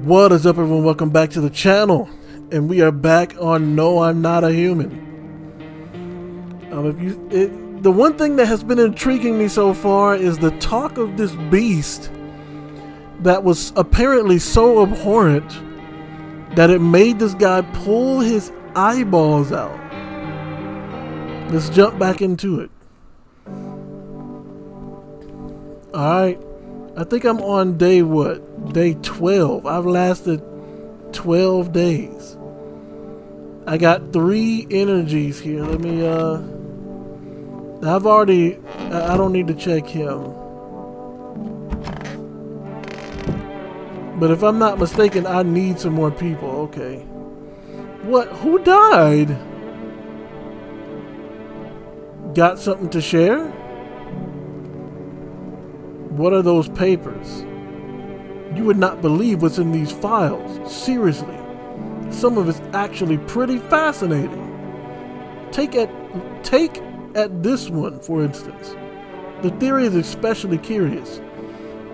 What is up, everyone? Welcome back to the channel, and we are back on No, I'm Not a Human. The one thing that has been intriguing me so far is the talk of this beast that was apparently so abhorrent that it made this guy pull his eyeballs out. Let's jump back into it. Alright, I think I'm on day what? Day 12. I've lasted 12 days. I got 3 energies here. Let me, I don't need to check him. But if I'm not mistaken, I need some more people. Okay. What? Who died? Got something to share? What are those papers? You would not believe what's in these files. Seriously. Some of it's actually pretty fascinating. Take at this one, for instance. The theory is especially curious.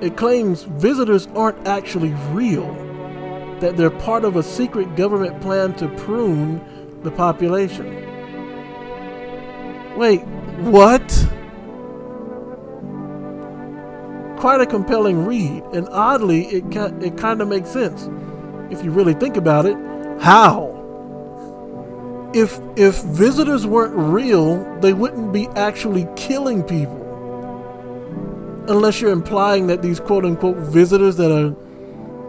It claims visitors aren't actually real, that they're part of a secret government plan to prune the population. Wait, what? Quite a compelling read, and oddly, it kind of makes sense if you really think about it. How? If visitors weren't real, they wouldn't be actually killing people. Unless you're implying that these quote-unquote visitors that are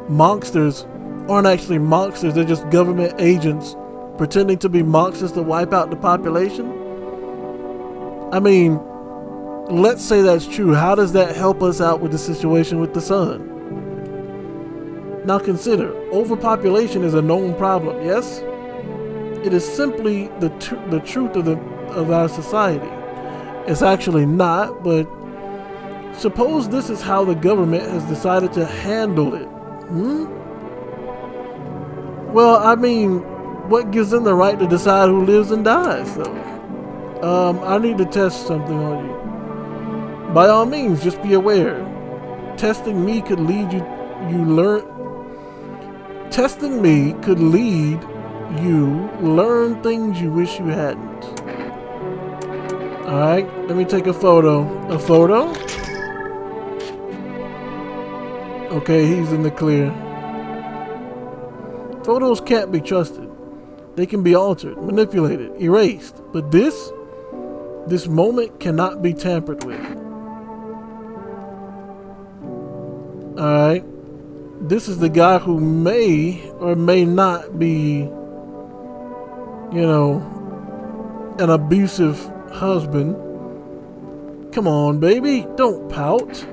monsters aren't actually monsters, they're just government agents pretending to be monsters to wipe out the population. I mean, let's say that's true. How does that help us out with the situation with the sun? Now consider, overpopulation is a known problem, yes? It is simply the truth of our society. It's actually not, but suppose this is how the government has decided to handle it. Well, I mean, what gives them the right to decide who lives and dies, though? I need to test something on you. By all means, just be aware. Testing me could lead you learn things you wish you hadn't. Alright, let me take a photo. A photo? Okay, he's in the clear. Photos can't be trusted. They can be altered, manipulated, erased. But this moment cannot be tampered with. Alright. This is the guy who may or may not be, an abusive husband. Come on, baby. Don't pout.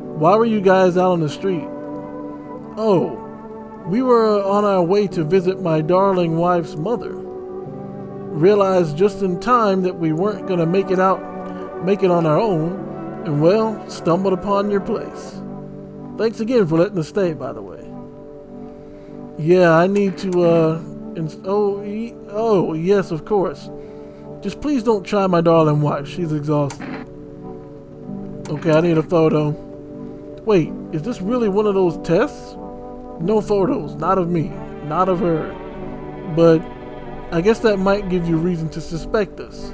Why were you guys out on the street? Oh, we were on our way to visit my darling wife's mother. Realized just in time that we weren't going to make it on our own, and well, stumbled upon your place. Thanks again for letting us stay, by the way. Yeah, I need to, oh, yes, of course. Just please don't try my darling wife. She's exhausted. Okay, I need a photo. Wait, is this really one of those tests? No photos, not of me, not of her. But I guess that might give you reason to suspect us.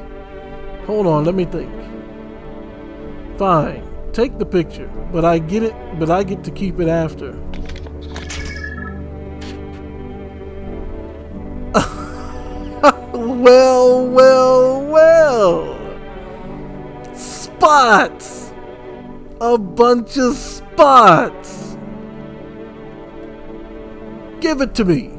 Hold on, let me think. Fine. Take the picture, but I get to keep it after. Well. Spots! A bunch of spots! Give it to me!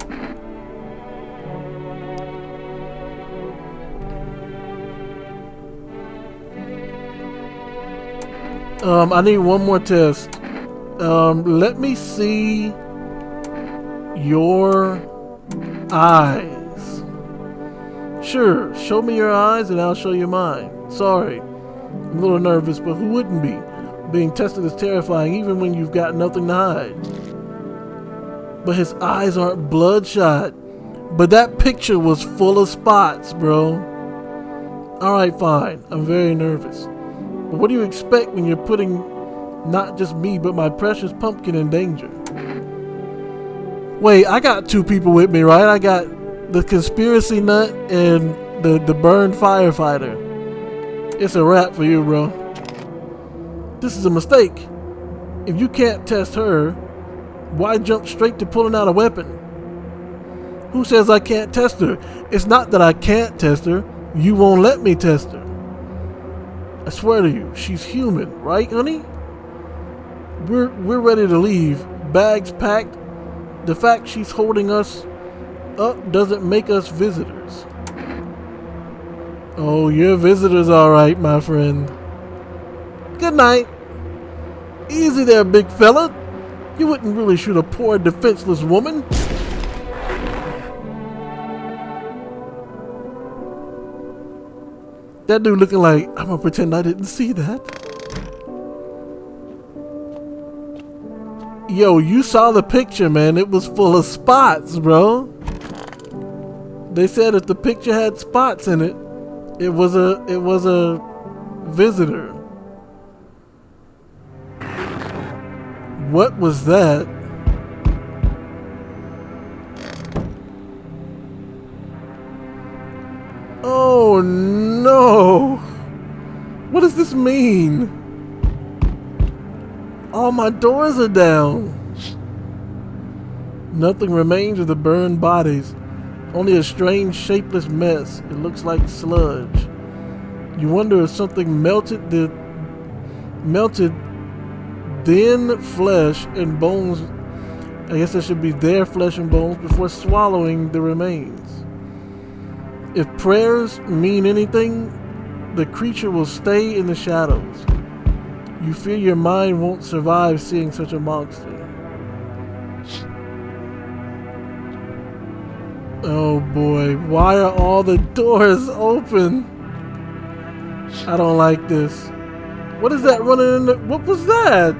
I need one more test. Let me see your eyes. Sure, show me your eyes and I'll show you mine. Sorry, I'm a little nervous, but who wouldn't be? Being tested is terrifying even when you've got nothing to hide. But his eyes aren't bloodshot. But that picture was full of spots, bro. Alright, fine. I'm very nervous. But what do you expect when you're putting not just me, but my precious pumpkin in danger? Wait, I got two people with me, right? I got the conspiracy nut and the burned firefighter. It's a wrap for you, bro. This is a mistake. If you can't test her, why jump straight to pulling out a weapon? Who says I can't test her? It's not that I can't test her. You won't let me test her. I swear to you, she's human, right, honey? We're ready to leave. Bags packed. The fact she's holding us up doesn't make us visitors. Oh, you're visitors, all right, my friend. Good night. Easy there, big fella. You wouldn't really shoot a poor, defenseless woman. That dude looking like, I'm gonna pretend I didn't see that. Yo, you saw the picture, man. It was full of spots, bro. They said if the picture had spots in it, it was a visitor. What was that? Oh no! What does this mean? All my doors are down. Nothing remains of the burned bodies. Only a strange, shapeless mess. It looks like sludge. You wonder if something melted then flesh and bones. I guess that should be their flesh and bones before swallowing the remains. If prayers mean anything, the creature will stay in the shadows. You fear your mind won't survive seeing such a monster. Oh boy, why are all the doors open? I don't like this. What is that running in the... What was that?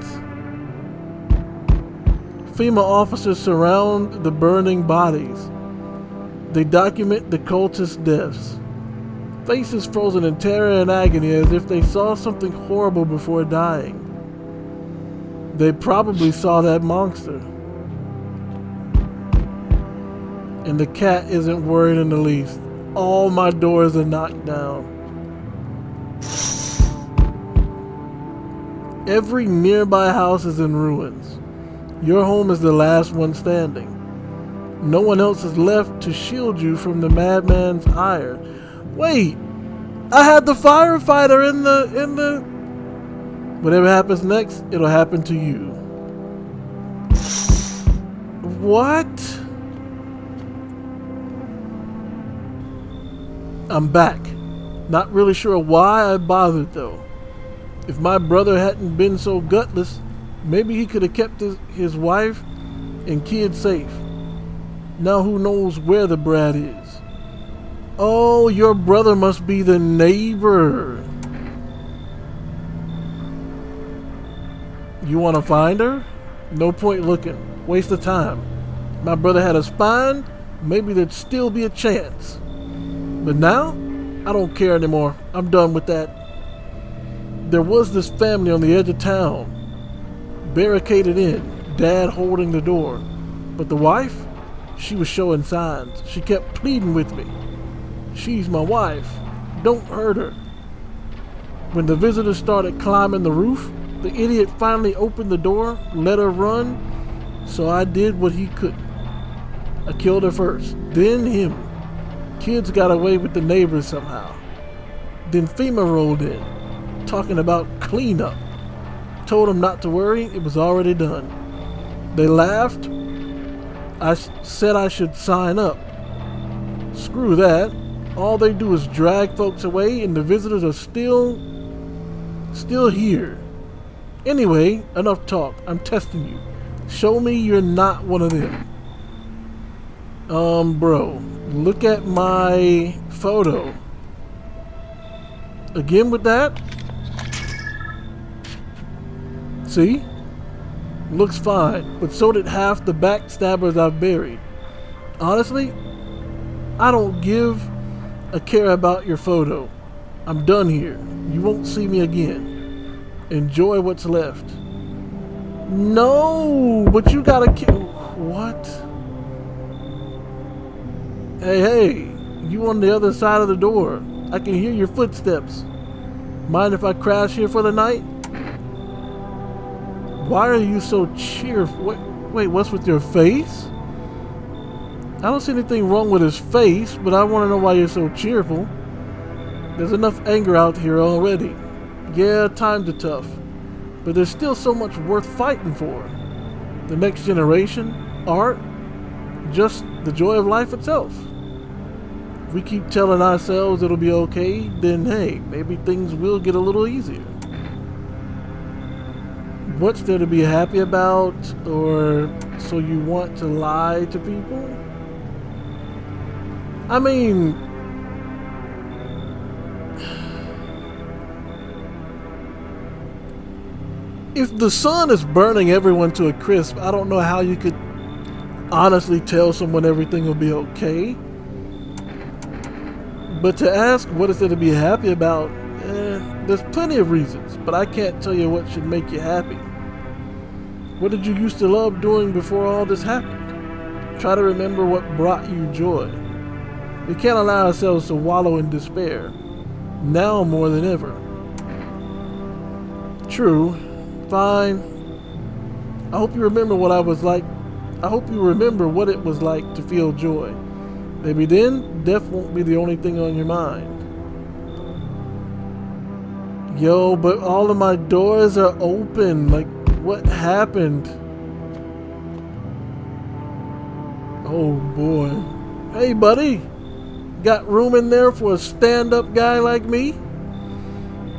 FEMA officers surround the burning bodies. They document the cultist deaths. Faces frozen in terror and agony as if they saw something horrible before dying. They probably saw that monster. And the cat isn't worried in the least. All my doors are knocked down. Every nearby house is in ruins. Your home is the last one standing. No one else is left to shield you from the madman's ire. Wait! I had the firefighter in the... Whatever happens next, it'll happen to you. What? I'm back. Not really sure why I bothered though. If my brother hadn't been so gutless, maybe he could have kept his wife and kids safe. Now who knows where the brat is? Oh, your brother must be the neighbor. You want to find her? No point looking. Waste of time. My brother had a spine, maybe there'd still be a chance. But now, I don't care anymore. I'm done with that. There was this family on the edge of town, barricaded in, Dad holding the door. But the wife, she was showing signs. She kept pleading with me. She's my wife. Don't hurt her. When the visitors started climbing the roof, the idiot finally opened the door, let her run, so I did what he couldn't. I killed her first, then him. Kids got away with the neighbors somehow. Then FEMA rolled in, talking about cleanup. Told them not to worry, it was already done. They laughed. I said I should sign up. Screw that. All they do is drag folks away and the visitors are still here. Anyway, enough talk. I'm testing you. Show me you're not one of them. Bro, look at my photo. Again with that? See? Looks fine, but so did half the backstabbers I've buried. Honestly, I don't give a care about your photo. I'm done here. You won't see me again. Enjoy what's left. No, but you gotta kill. What? Hey, hey, you on the other side of the door. I can hear your footsteps. Mind if I crash here for the night? Why are you so cheerful? Wait, what's with your face? I don't see anything wrong with his face, but I want to know why you're so cheerful. There's enough anger out here already. Yeah, times are tough, but there's still so much worth fighting for. The next generation, art, just the joy of life itself. If we keep telling ourselves it'll be okay, then hey, maybe things will get a little easier. What's there to be happy about? Or so you want to lie to people? I mean, if the sun is burning everyone to a crisp, I don't know how you could honestly tell someone everything will be okay. But to ask what is there to be happy about, there's plenty of reasons, but I can't tell you what should make you happy. What did you used to love doing before all this happened? Try to remember what brought you joy. We can't allow ourselves to wallow in despair, now more than ever. True, fine. I hope you remember what I was like. I hope you remember what it was like to feel joy. Maybe then, death won't be the only thing on your mind. Yo, but all of my doors are open. Like, what happened? Oh boy. Hey buddy, got room in there for a stand-up guy like me?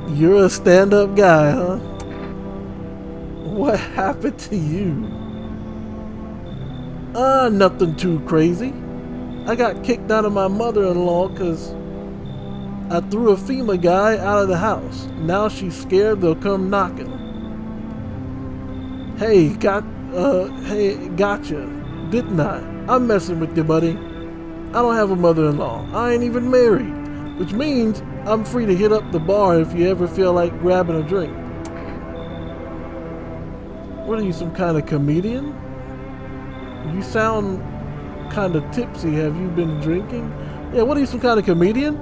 You're a stand-up guy, huh? What happened to you? Nothing too crazy. I got kicked out of my mother-in-law because I threw a FEMA guy out of the house. Now she's scared they'll come knocking. Hey, gotcha, didn't I? I'm messing with you, buddy. I don't have a mother-in-law. I ain't even married, which means I'm free to hit up the bar if you ever feel like grabbing a drink. What are you, some kind of comedian? You sound kind of tipsy. Have you been drinking? Yeah, what are you, some kind of comedian?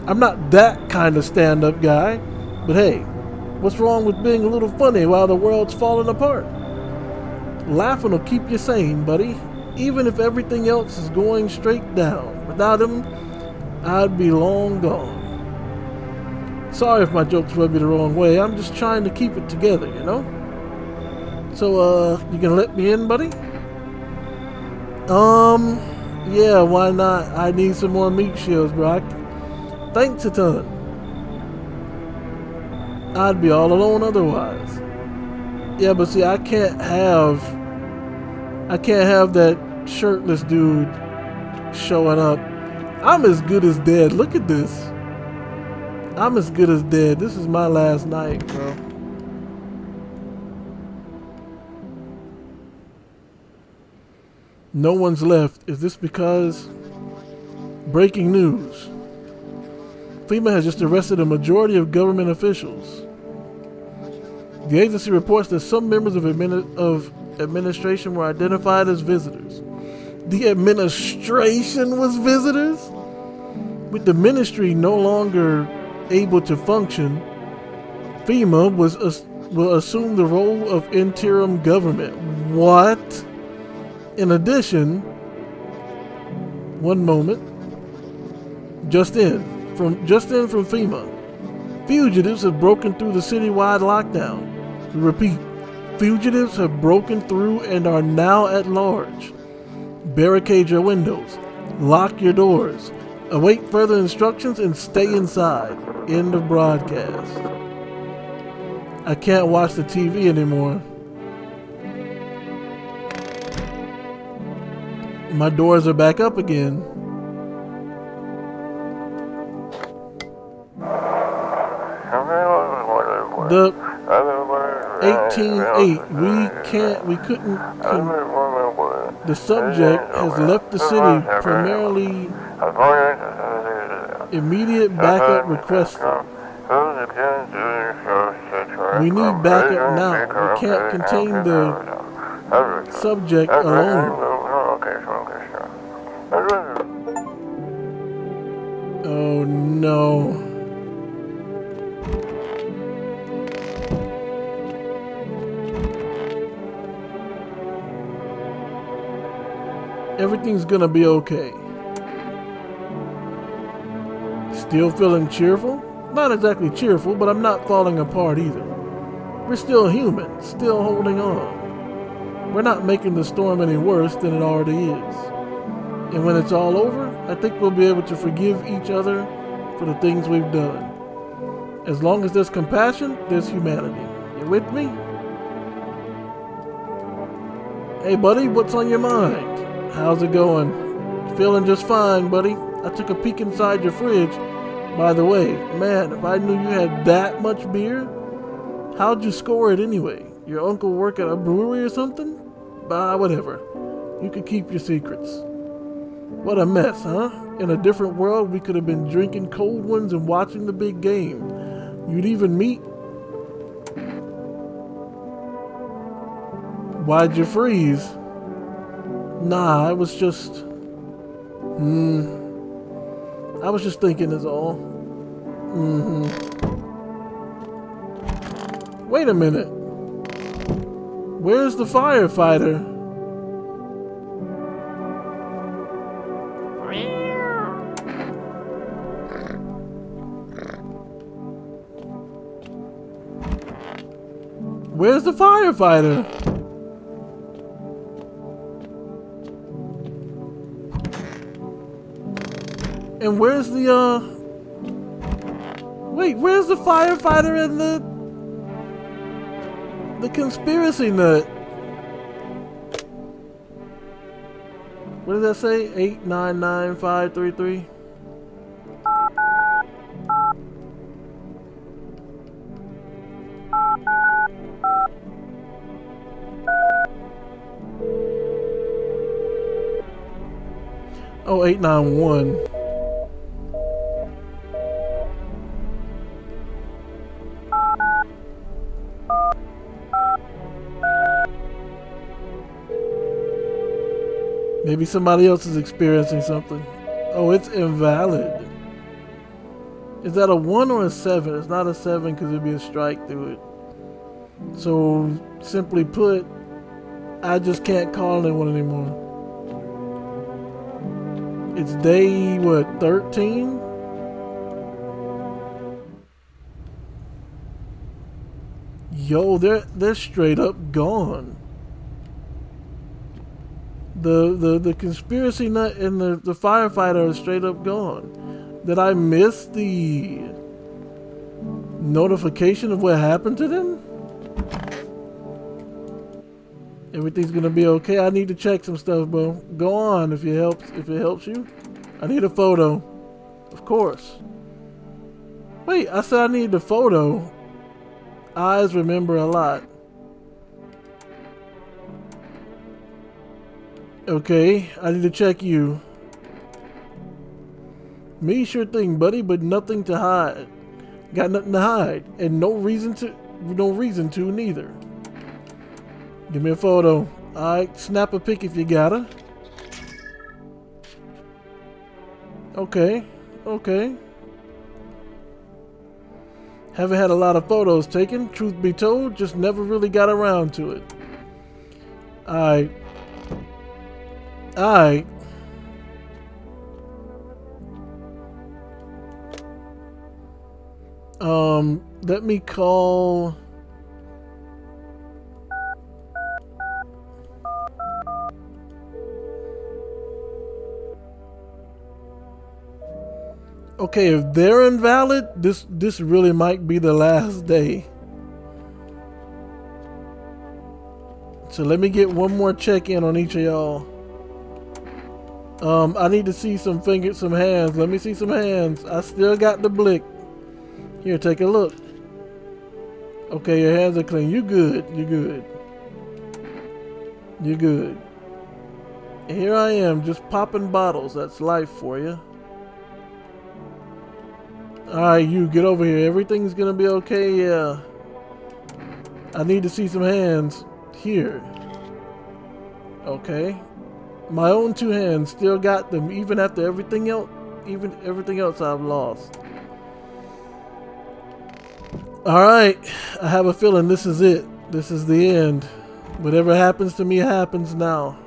I'm not that kind of stand-up guy, but hey, what's wrong with being a little funny while the world's falling apart? Laughing will keep you sane, buddy, even if everything else is going straight down. Without him, I'd be long gone. Sorry if my jokes rub you the wrong way. I'm just trying to keep it together, you know? So, you gonna let me in, buddy? Yeah, why not? I need some more meat shields, bro. Thanks a ton. I'd be all alone otherwise. Yeah, but see, I can't have that shirtless dude showing up. I'm as good as dead. Look at this. I'm as good as dead. This is my last night, bro. No one's left. Is this because... Breaking news. FEMA has just arrested a majority of government officials. The agency reports that some members of administration were identified as visitors. The administration was visitors? With the ministry no longer able to function, FEMA will assume the role of interim government. What? In addition, one moment, just in from FEMA, fugitives have broken through the citywide lockdown. We repeat, fugitives have broken through and are now at large. Barricade your windows, lock your doors, await further instructions, and stay inside. End of broadcast. I can't watch the TV anymore. My doors are back up again. The 18-8. We couldn't. The subject has left the city. Primarily immediate backup requested. We need backup now. We can't contain the subject alone. Oh no. Everything's gonna be okay. Still feeling cheerful? Not exactly cheerful, but I'm not falling apart either. We're still human, still holding on. We're not making the storm any worse than it already is. And when it's all over, I think we'll be able to forgive each other for the things we've done. As long as there's compassion, there's humanity. You with me? Hey buddy, what's on your mind? How's it going? Feeling just fine, buddy. I took a peek inside your fridge. By the way, man, if I knew you had that much beer, how'd you score it anyway? Your uncle work at a brewery or something? Bah, whatever. You could keep your secrets. What a mess, huh? In a different world, we could have been drinking cold ones and watching the big game. You'd even meet. Why'd you freeze? Nah, I was just thinking is all. Wait a minute. Where's the firefighter? Where's the firefighter? And where's the wait, where's the firefighter and the conspiracy nut? What does that say? 899533. Oh, 891. Maybe somebody else is experiencing something. Oh, it's invalid. Is that a 1 or a 7? It's not a 7 because it'd be a strike through it. So, simply put, I just can't call anyone anymore. It's day, what, 13? Yo, they're straight up gone. The conspiracy nut and the firefighter are straight up gone. Did I miss the notification of what happened to them? Everything's gonna be okay. I need to check some stuff, bro. Go on if it helps you. I need a photo. Of course. Wait, I said I need the photo. Eyes remember a lot. Okay, I need to check you. Me, sure thing, buddy, but nothing to hide. Got nothing to hide, and no reason to neither. Give me a photo. Alright, snap a pic if you gotta. Okay, okay. Haven't had a lot of photos taken, truth be told, just never really got around to it. Alright. Alright. Let me call. Okay, if they're invalid, this really might be the last day. So let me get one more check in on each of y'all. I need to see some fingers, some hands. Let me see some hands. I still got the blick. Here, take a look. Okay, your hands are clean. You good. You good. You good. And here I am, just popping bottles. That's life for you. Alright, you get over here. Everything's gonna be okay, yeah. I need to see some hands. Here. Okay. My own two hands, still got them, even after everything else. even everything else I've lost. Alright, I have a feeling this is it. This is the end. Whatever happens to me happens now.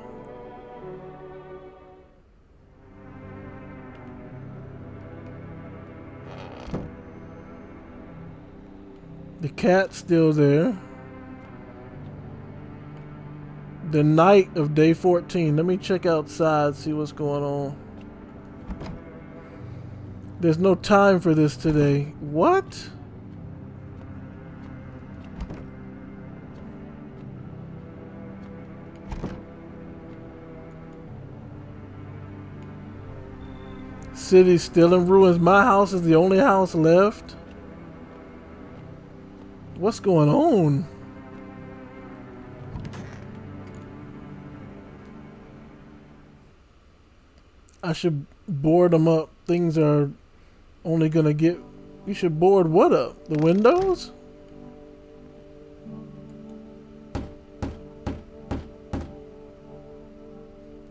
The cat's still there. The night of day 14. Let me check outside, see what's going on. There's no time for this today. What? City's still in ruins. My house is the only house left. What's going on? I should board them up. Things are only gonna get... You should board what up? The windows?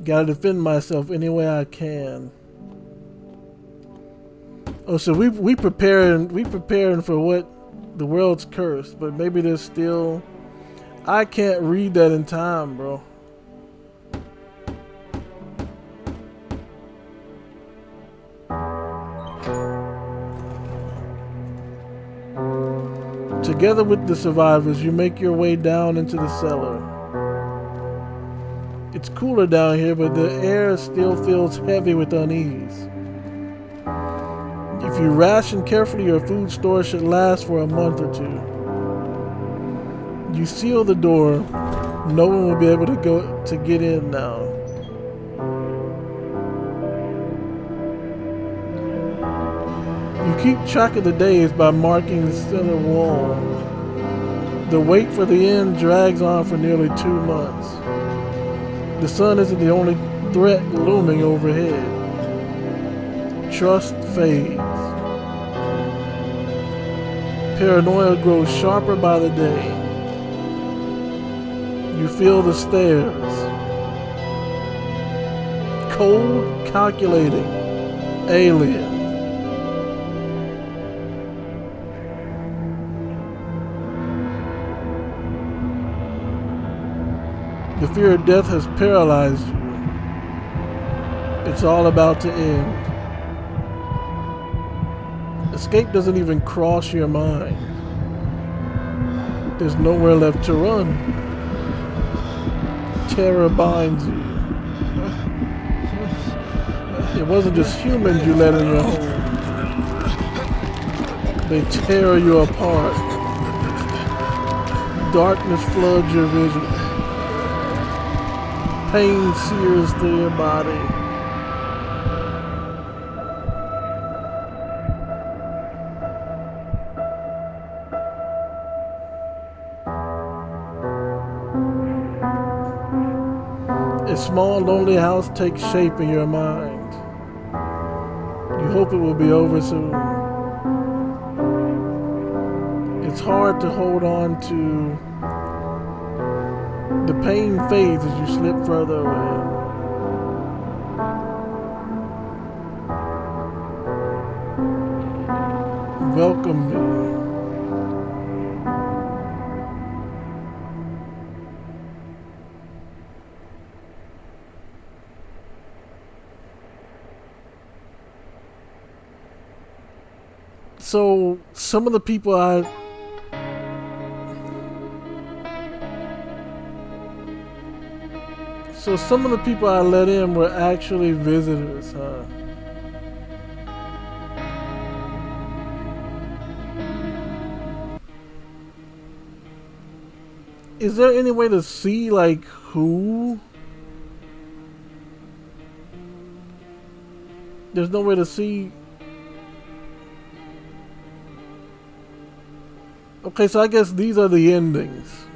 Gotta defend myself any way I can. Oh, so we preparing for what? The world's cursed, but maybe there's still... I can't read that in time, bro. Together with the survivors, you make your way down into the cellar. It's cooler down here, but the air still feels heavy with unease. If you ration carefully, your food store should last for a month or two. You seal the door. No one will be able to get in now. You keep track of the days by marking the cellar wall. The wait for the end drags on for nearly 2 months. The sun isn't the only threat looming overhead. Trust fades. Paranoia grows sharper by the day. You feel the stares. Cold, calculating, alien. The fear of death has paralyzed you. It's all about to end. Escape doesn't even cross your mind. There's nowhere left to run. Terror binds you. It wasn't just humans you let in your home. They tear you apart. Darkness floods your vision. Pain sears through your body. A small, lonely house takes shape in your mind. You hope it will be over soon. It's hard to hold on to. The pain fades as you slip further away. Welcome me. So, some of the people I let in were actually visitors, huh? Is there any way to see, like, who? There's no way to see. Okay, so I guess these are the endings.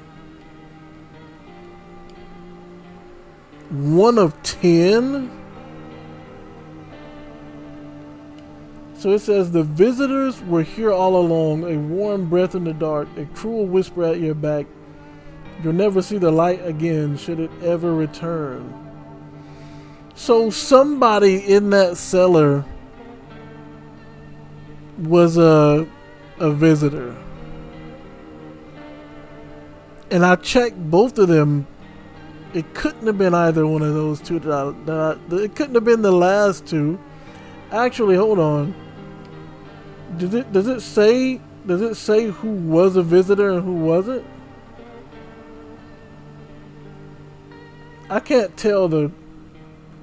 1 of 10? So it says the visitors were here all along, a warm breath in the dark, a cruel whisper at your back. You'll never see the light again, should it ever return. So somebody in that cellar was a visitor. And I checked both of them. It couldn't have been either one of those two. It couldn't have been the last two. Actually, hold on. Does it say who was a visitor and who wasn't? I can't tell the.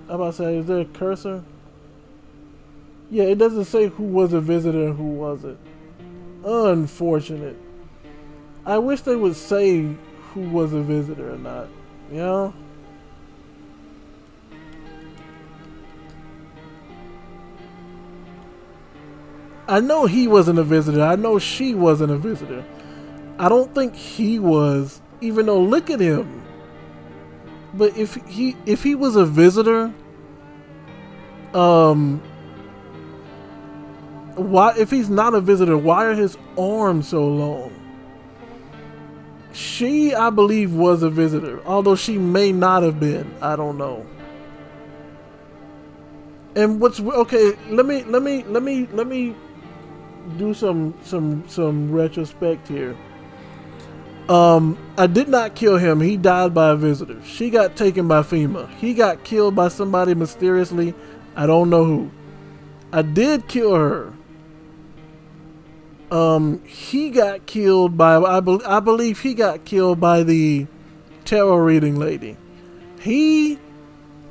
I'm about to say, is there a cursor? Yeah, it doesn't say who was a visitor and who wasn't. Unfortunate. I wish they would say who was a visitor or not. You know? I know he wasn't a visitor. I know she wasn't a visitor. I don't think he was, even though look at him. But if he was a visitor, why, if he's not a visitor, why are his arms so long? She, I believe, was a visitor, although she may not have been. I don't know. And what's okay? Let me do some retrospect here. I did not kill him. He died by a visitor. She got taken by FEMA. He got killed by somebody mysteriously. I don't know who. I did kill her. He got killed by, I believe he got killed by the tarot reading lady. He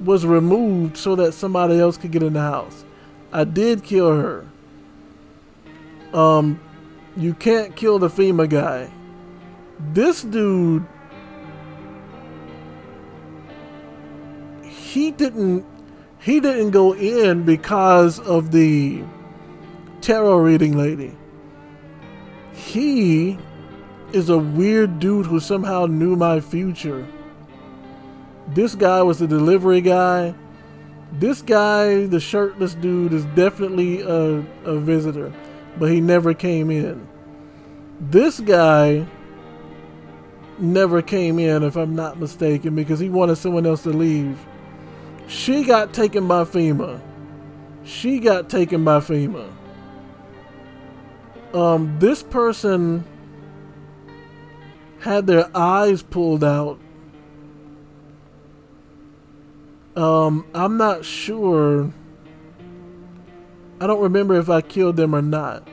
was removed so that somebody else could get in the house. I did kill her. You can't kill the FEMA guy. This dude, he didn't go in because of the tarot reading lady. He is a weird dude who somehow knew my future. This guy was the delivery guy. This guy, the shirtless dude, is definitely a visitor, but he never came in. This guy never came in, if I'm not mistaken, because he wanted someone else to leave. She got taken by FEMA. This person had their eyes pulled out. I'm not sure. I don't remember if I killed them or not.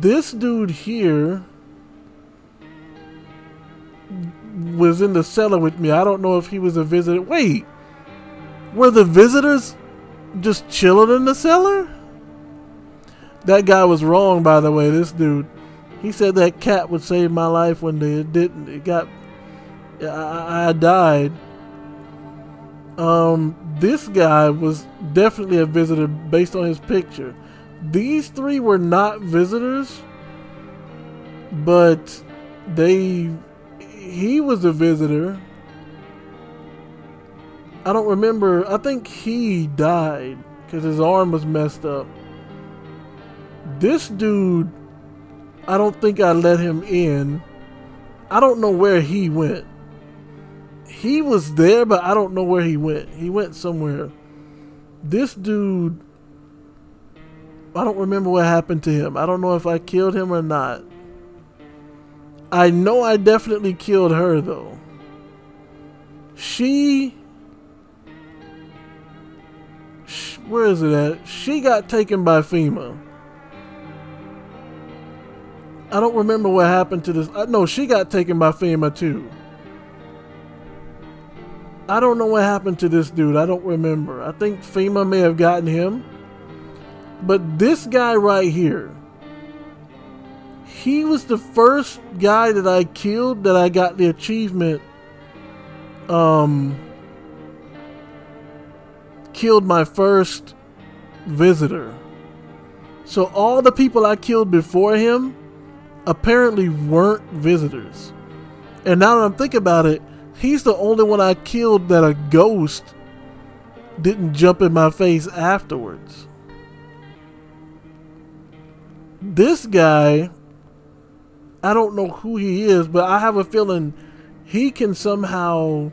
This dude here was in the cellar with me. I don't know if he was a visitor. Wait, were the visitors just chilling in the cellar? That guy was wrong, by the way. This dude, he said that cat would save my life one day. It didn't. It got. I died. This guy was definitely a visitor based on his picture. These three were not visitors, but he was a visitor. I don't remember. I think he died because his arm was messed up. This dude, I don't think I let him in. I don't know where he went. He was there, but I don't know where he went. He went somewhere. This dude, I don't remember what happened to him. I don't know if I killed him or not. I know I definitely killed her, though. Where is it at? She got taken by FEMA. I don't remember what happened to this. No, she got taken by FEMA too. I don't know what happened to this dude. I don't remember. I think FEMA may have gotten him. But this guy right here, he was the first guy that I killed that I got the achievement. Killed my first visitor. So all the people I killed before him apparently weren't visitors. And now that I'm thinking about it, he's the only one I killed that a ghost didn't jump in my face afterwards. This guy, I don't know who he is, but I have a feeling he can somehow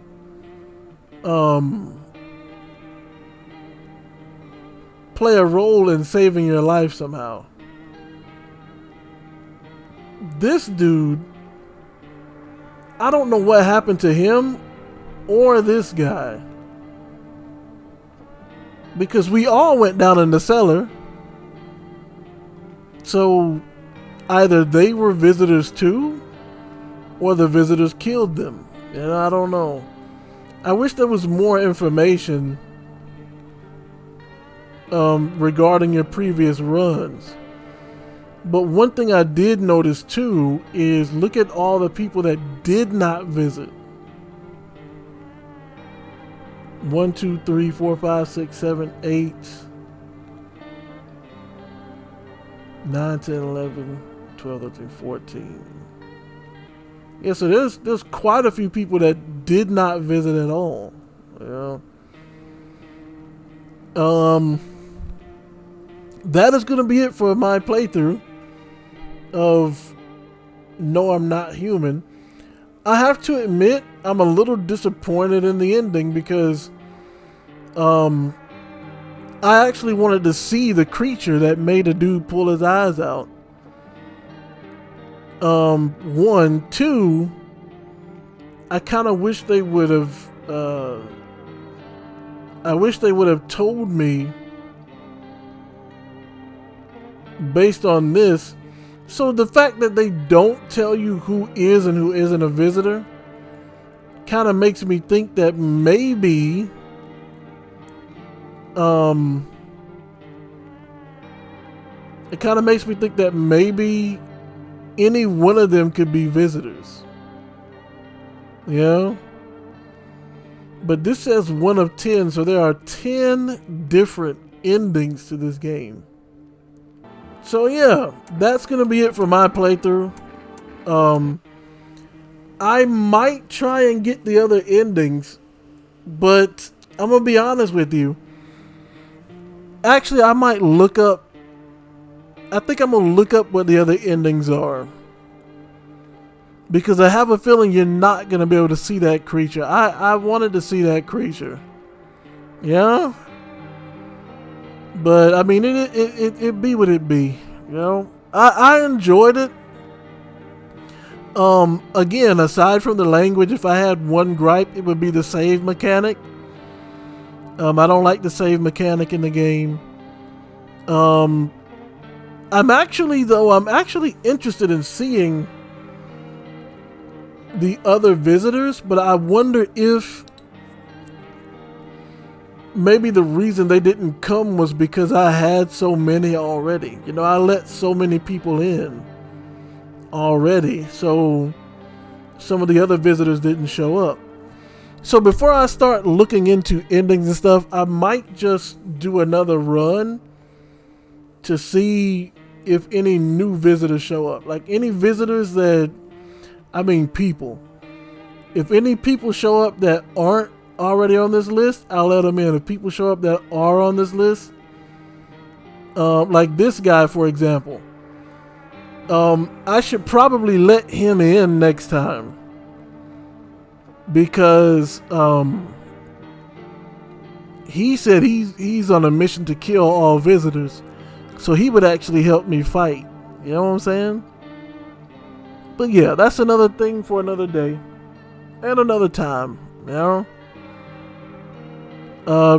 play a role in saving your life somehow. This dude, I don't know what happened to him or this guy, because we all went down in the cellar. So either they were visitors too, or the visitors killed them. And I don't know. I wish there was more information regarding your previous runs. But one thing I did notice too is look at all the people that did not visit. 1, 2, 3, 4, 5, 6, 7, 8, 9, 10, 11, 12, 13, 14. Yeah, so there's quite a few people that did not visit at all. Yeah. That is going to be it for my playthrough of No, I'm Not Human. I have to admit, I'm a little disappointed in the ending because I actually wanted to see the creature that made a dude pull his eyes out. 1, 2, I kind of wish they would have told me based on this. So the fact that they don't tell you who is and who isn't a visitor kind of makes me think that maybe it kind of makes me think that maybe any one of them could be visitors. Yeah. But this says 1 of 10, so there are 10 different endings to this game. So yeah, that's gonna be it for my playthrough. I might try and get the other endings, but I'm gonna be honest with you. Actually, I might look up. I think I'm gonna look up what the other endings are, because I have a feeling you're not gonna be able to see that creature. I wanted to see that creature. Yeah. But I mean, it be what it be, you know. I enjoyed it. Again, aside from the language, if I had one gripe, it would be the save mechanic. I don't like the save mechanic in the game. I'm actually interested in seeing the other visitors, but I wonder if maybe the reason they didn't come was because I had so many already. You know, I let so many people in already, so some of the other visitors didn't show up. So before I start looking into endings and stuff, I might just do another run to see if any new visitors show up. Like any visitors that, I mean people. If any people show up that aren't already on this list, I'll let them in. If people show up that are on this list, like this guy for example, I should probably let him in next time, because he said he's on a mission to kill all visitors, so he would actually help me fight. You know what I'm saying? But yeah, that's another thing for another day and another time, you know.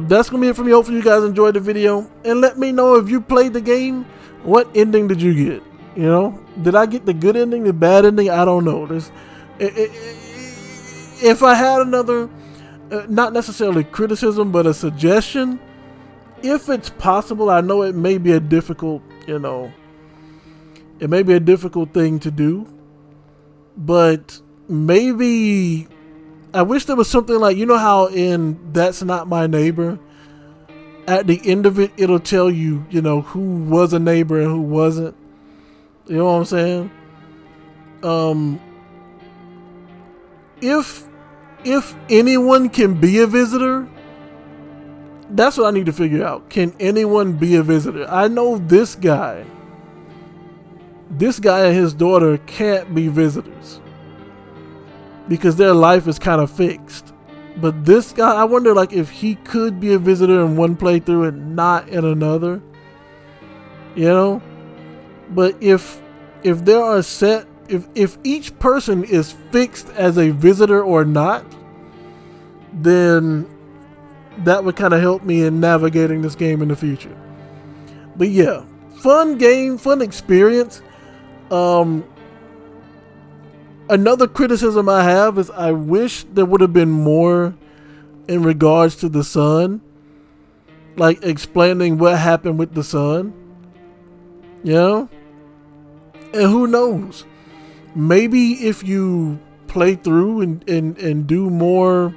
That's gonna be it for me. Hopefully you guys enjoyed the video, and let me know if you played the game, what ending did you get? You know, did I get the good ending, the bad ending? I don't know. If I had another, not necessarily criticism, but a suggestion, if it's possible, I know it may be a difficult, you know, it may be a difficult thing to do, but maybe I wish there was something like, you know how in That's Not My Neighbor, at the end of it, it'll tell you, you know, who was a neighbor and who wasn't. You know what I'm saying? If anyone can be a visitor, that's what I need to figure out. Can anyone be a visitor? I know this guy and his daughter can't be visitors because their life is kind of fixed. But this guy, I wonder like if he could be a visitor in one playthrough and not in another. You know? But if there are set, if each person is fixed as a visitor or not, then that would kind of help me in navigating this game in the future. But yeah, fun game, fun experience. Another criticism I have is I wish there would have been more in regards to the sun, like explaining what happened with the sun. You know? And who knows? Maybe if you play through and do more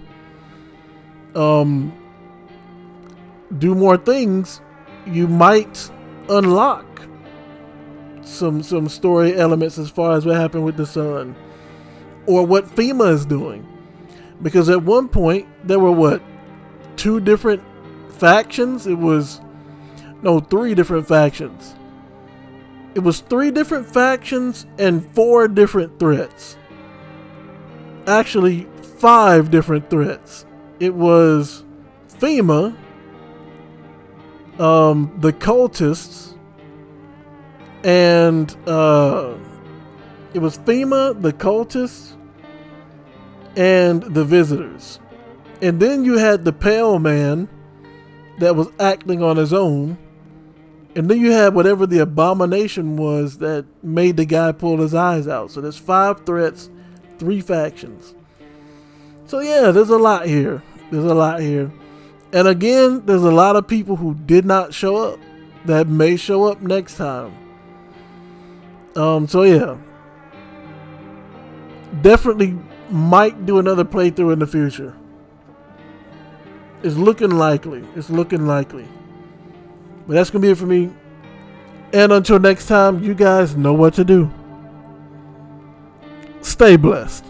things, you might unlock some story elements as far as what happened with the sun or what FEMA is doing. Because at one point there were two different factions? Three different factions. It was 3 different factions and 4 different threats. Actually, 5 different threats. It was FEMA, the cultists, and it was FEMA, the cultists, and the visitors. And then you had the pale man that was acting on his own. And then you had whatever the abomination was that made the guy pull his eyes out. So there's 5 threats, 3 factions. So yeah, there's a lot here. And again, there's a lot of people who did not show up that may show up next time. So yeah. Definitely might do another playthrough in the future. It's looking likely. But that's going to be it for me. And until next time, you guys know what to do. Stay blessed.